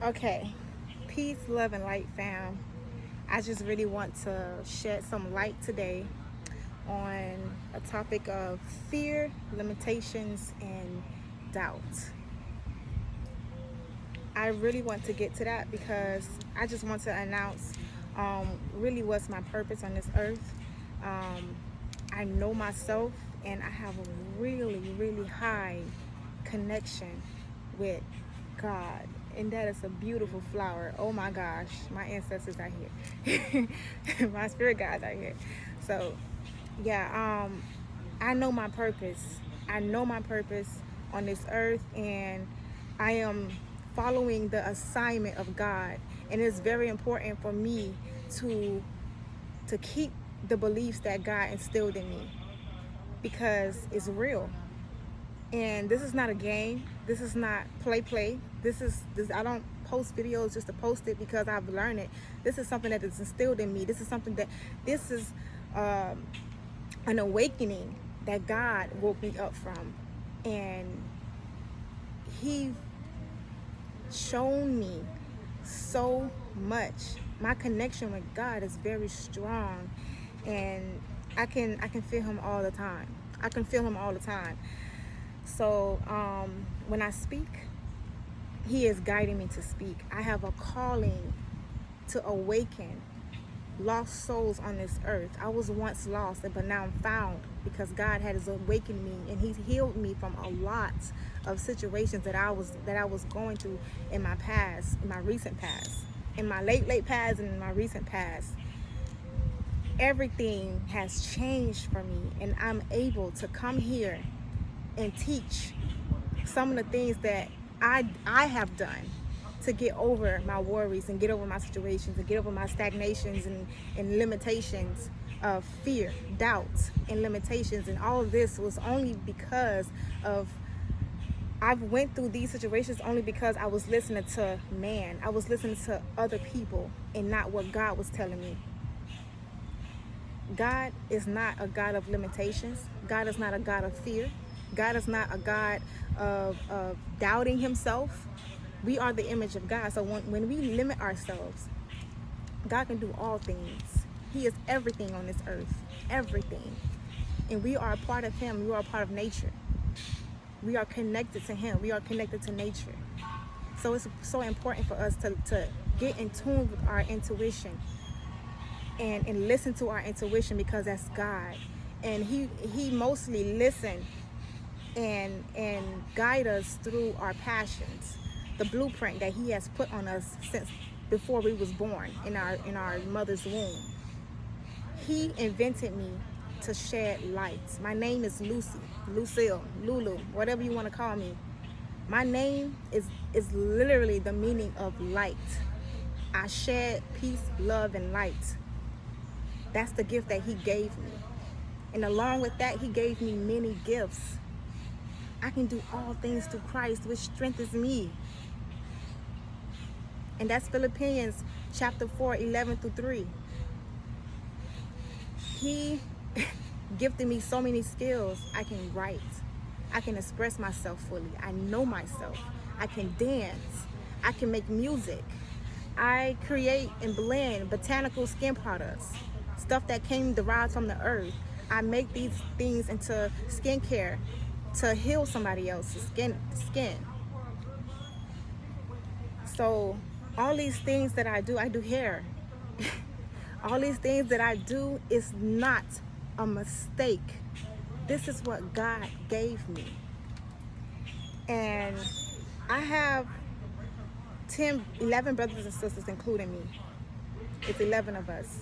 Okay, peace, love, and light, fam. I just really want to shed some light today on a topic of fear, limitations, and doubt. I really want to get to that because I just want to announce really what's my purpose on this earth. Um, I know myself and I have a really, really high connection with God. And that is a beautiful flower. Oh my gosh, my ancestors are here. My spirit guides are here. So, yeah, I know my purpose. I know my purpose on this earth, and I am following the assignment of God. And it's very important for me to keep the beliefs that God instilled in me because it's real. And this is not a game. This is not play. This. I don't post videos just to post it because I've learned it. This is something that is instilled in me. This is something that this is an awakening that God woke me up from, and He shown me so much. My connection with God is very strong, and I can feel Him all the time. I can feel Him all the time. So when I speak, He is guiding me to speak. I have a calling to awaken lost souls on this earth. I was once lost, but now I'm found because God has awakened me, and He's healed me from a lot of situations that I was going through in my past, in my recent past, in my late past, and in my recent past. Everything has changed for me, and I'm able to come here and teach some of the things that I have done to get over my worries and get over my situations and get over my stagnations and limitations of fear, doubt, and limitations. And all of this was only because of I've went through these situations only because I was listening to man. I was listening to other people and not what God was telling me. God is not a God of limitations. God is not a God of fear. God is not a God of doubting Himself. We are the image of God. So when we limit ourselves, God can do all things. He is everything on this earth. Everything. And we are a part of Him. We are a part of nature. We are connected to Him. We are connected to nature. So it's so important for us to get in tune with our intuition and listen to our intuition, because that's God. And He mostly listens and guide us through our passions, the blueprint that He has put on us since before we was born in our mother's womb. He invented me to shed light. My name is Lucy, Lucille, Lulu, whatever you want to call me. My name is literally the meaning of light. I shed peace, love, and light. That's the gift that He gave me. And along with that, He gave me many gifts. I can do all things through Christ, which strengthens me. And that's Philippians chapter 4, 11 through 3. He gifted me so many skills. I can write. I can express myself fully. I know myself. I can dance. I can make music. I create and blend botanical skin products, stuff that came derived from the earth. I make these things into skincare to heal somebody else's skin. So all these things that I do hair. All these things that I do is not a mistake. This is what God gave me. And I have 11 brothers and sisters, including me. It's 11 of us.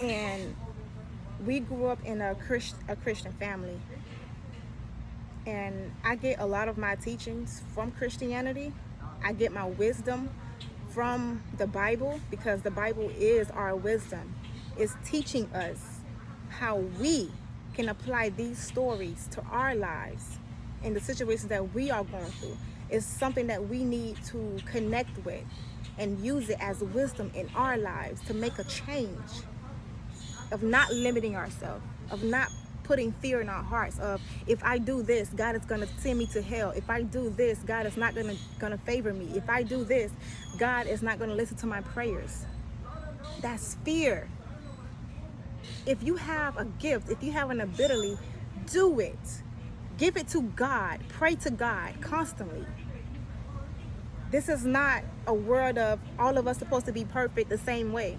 And we grew up in a Christian family. And I get a lot of my teachings from Christianity. I get my wisdom from the Bible, because the Bible is our wisdom. It's teaching us how we can apply these stories to our lives and the situations that we are going through. It's something that we need to connect with and use it as wisdom in our lives to make a change of not limiting ourselves, of not putting fear in our hearts of, if I do this, God is going to send me to hell. If I do this, God is not going to favor me. If I do this, God is not going to listen to my prayers. That's fear. If you have a gift, if you have an ability, do it. Give it to God. Pray to God constantly. This is not a world of all of us supposed to be perfect the same way.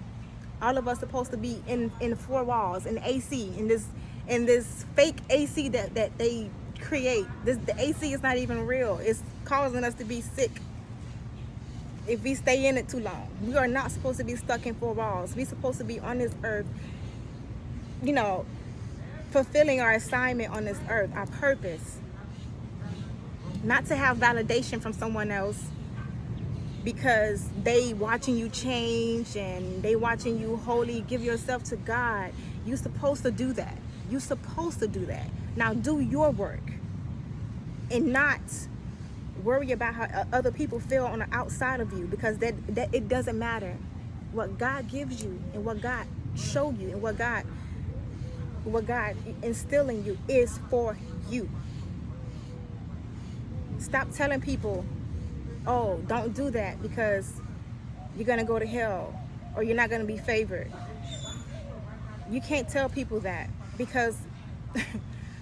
All of us supposed to be in four walls, in AC, in this fake AC that they create. The AC is not even real. It's causing us to be sick if we stay in it too long. We are not supposed to be stuck in four walls. We're supposed to be on this earth, fulfilling our assignment on this earth, our purpose. Not to have validation from someone else because they watching you change and they watching you wholly give yourself to God. You're supposed to do that. You're supposed to do that. Now do your work and not worry about how other people feel on the outside of you, because that it doesn't matter. What God gives you and what God showed you and what God instill in you is for you. Stop telling people, oh, don't do that because you're going to go to hell or you're not going to be favored. You can't tell people that, because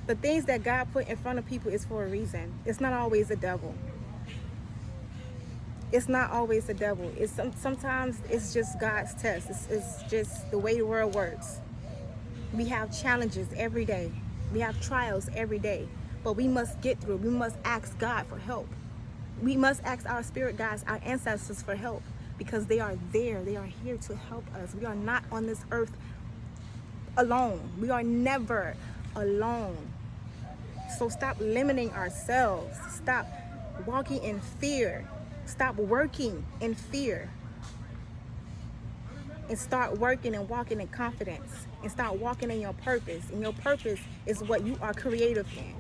the things that God put in front of people is for a reason. It's not always the devil. It's not always the devil. Sometimes it's just God's test. It's just the way the world works. We have challenges every day. We have trials every day. But we must get through. We must ask God for help. We must ask our spirit guides, our ancestors, for help, because they are there. They are here to help us. We are not on this earth alone. We are never alone. So stop limiting ourselves. Stop walking in fear. Stop working in fear. And start working and walking in confidence. And start walking in your purpose. And your purpose is what you are creative in.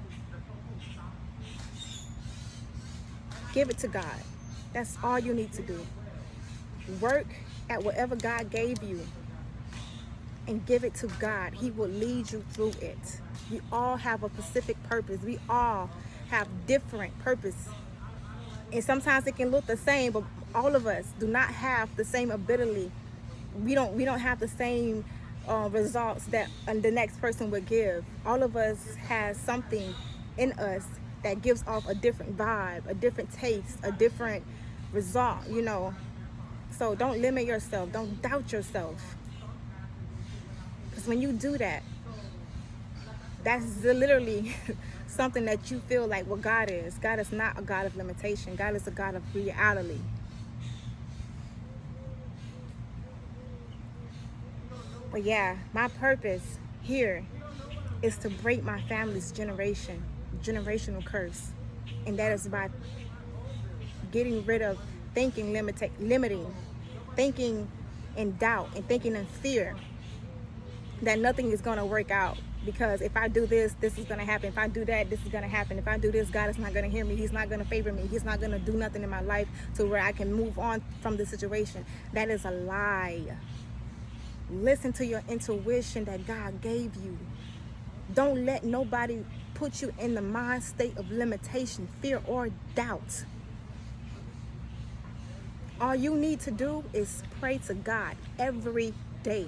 Give it to God. That's all you need to do. Work at whatever God gave you and give it to God. He will lead you through it. We all have a specific purpose. We all have different purpose. And sometimes it can look the same, but all of us do not have the same ability. We don't have the same results that the next person would give. All of us has something in us that gives off a different vibe, a different taste, a different result, So don't limit yourself. Don't doubt yourself. Because when you do that, that's literally something that you feel like what God is. God is not a God of limitation. God is a God of reality. But yeah, my purpose here is to break my family's generational curse, and that is by getting rid of thinking limiting, thinking in doubt, and thinking in fear that nothing is going to work out, because if I do this, this is going to happen. If I do that, this is going to happen. If I do this, God is not going to hear me. He's not going to favor me. He's not going to do nothing in my life to where I can move on from the situation. That is a lie. Listen to your intuition that God gave you. Don't let nobody put you in the mind state of limitation, fear, or doubt. All you need to do is pray to God every day.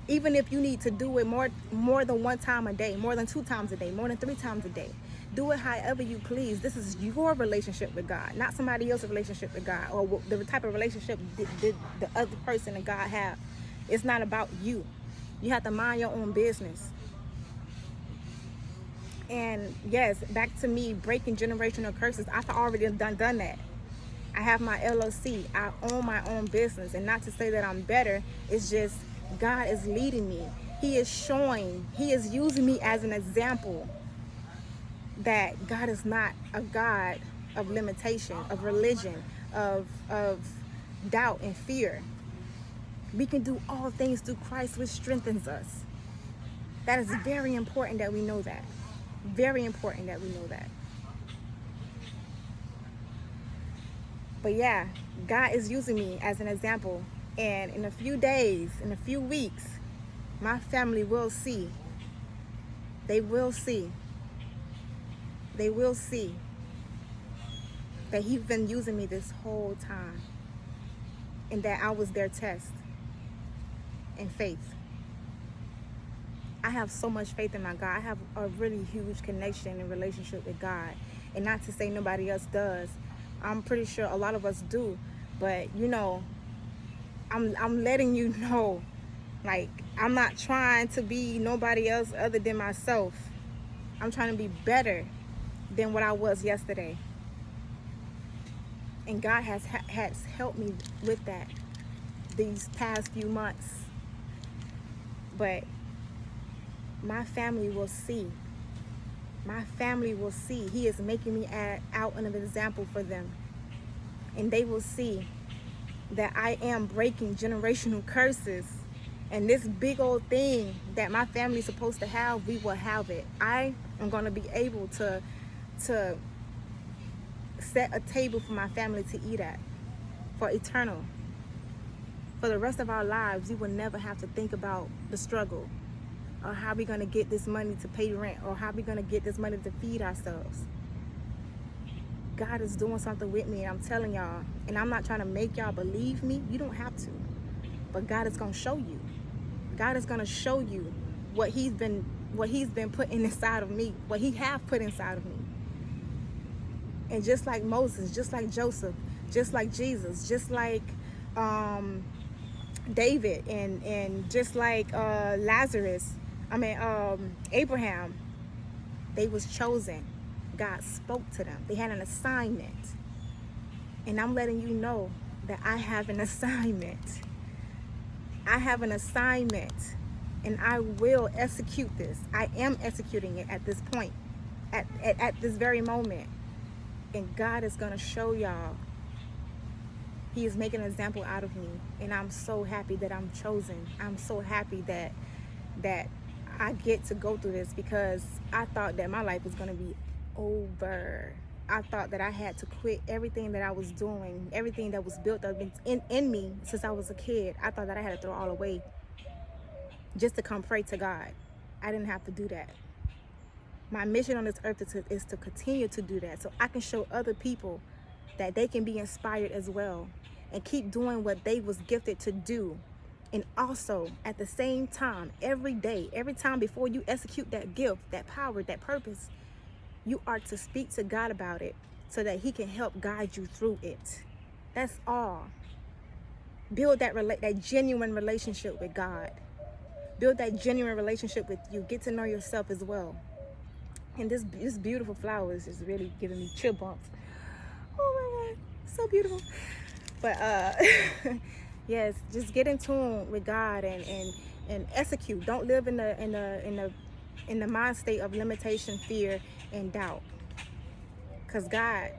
Even if you need to do it more than one time a day, more than 2 times a day, more than 3 times a day. Do it however you please. This is your relationship with God, not somebody else's relationship with God, or the type of relationship the other person and God have. It's not about you. You have to mind your own business. And yes, back to me breaking generational curses. I've already done that. I have my LLC. I own my own business. And not to say that I'm better. It's just God is leading me. He is using me as an example that God is not a God of limitation, of religion, of doubt and fear. We can do all things through Christ, which strengthens us. That is very important that we know that. Very important that we know that. But yeah, God is using me as an example. And in a few days, in a few weeks, my family will see They will see. They will see that he's been using me this whole time, and that I was their test in faith. I have so much faith in my God. I have a really huge connection and relationship with God. And not to say nobody else does. I'm pretty sure a lot of us do. But, you know, I'm letting you know, like, I'm not trying to be nobody else other than myself. I'm trying to be better than what I was yesterday. And God has helped me with that these past few months. But my family will see. My family will see. He is making me out an example for them. And they will see that I am breaking generational curses. And this big old thing that my family is supposed to have, we will have it. I am going to be able to set a table for my family to eat at for eternal. For the rest of our lives, we will never have to think about the struggle, or how we're going to get this money to pay rent, or how we're going to get this money to feed ourselves. God is doing something with me, and I'm telling y'all, and I'm not trying to make y'all believe me. You don't have to. But God is going to show you. God is going to show you what he's been putting inside of me, what he have put inside of me. And just like Moses, just like Joseph, just like Jesus, just like David, and just like Abraham, they was chosen. God spoke to them. They had an assignment. And I'm letting you know that I have an assignment. I have an assignment, and I will execute this. I am executing it at this point, at this very moment. And God is going to show y'all. He is making an example out of me. And I'm so happy that I'm chosen. I'm so happy that I get to go through this, because I thought that my life was going to be over. I thought that I had to quit everything that I was doing, everything that was built up in me since I was a kid. I thought that I had to throw all away just to come pray to God. I didn't have to do that. My mission on this earth is to continue to do that, so I can show other people that they can be inspired as well and keep doing what they was gifted to do. And also, at the same time, every day, every time before you execute that gift, that power, that purpose, you are to speak to God about it so that he can help guide you through it. That's all. Build that genuine relationship with God. Build that genuine relationship with you. Get to know yourself as well. And this beautiful flowers is really giving me chill bumps. Oh my God, so beautiful. But yes, just get in tune with God and execute. Don't live in the mind state of limitation, fear, and doubt. Because God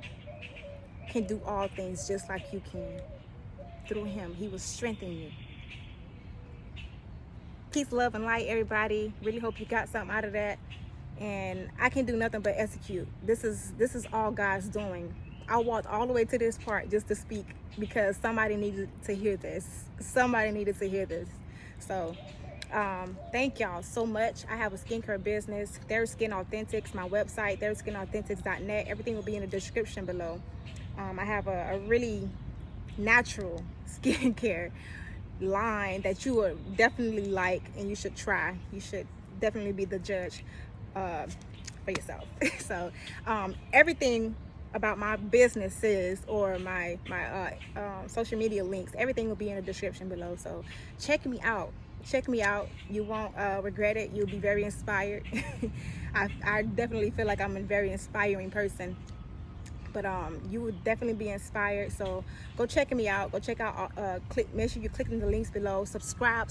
can do all things just like you can. Through him, he will strengthen you. Peace, love, and light, everybody. Really hope you got something out of that. And I can do nothing but execute. This is all God's doing. I walked all the way to this part just to speak, because somebody needed to hear this. Somebody needed to hear this. So thank y'all so much. I have a skincare business, Their Skin Authentics. My website, theirskinauthentics.net. Everything will be in the description below. I have a really natural skincare line that you would definitely like, and you should try. You should definitely be the judge for yourself. So everything about my businesses or my social media links, everything will be in the description below. So check me out. You won't regret it. You'll be very inspired. I definitely feel like I'm a very inspiring person. But you would definitely be inspired. So go check me out. Go check out. Make sure you click on the links below. Subscribe.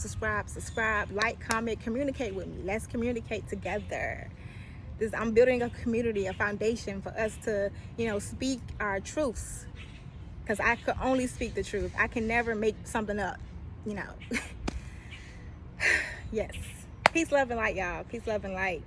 Like, comment, communicate with me. Let's communicate together. I'm building a community, a foundation for us to, speak our truths. Because I could only speak the truth. I can never make something up. Yes. Peace, love, and light, y'all. Peace, love, and light.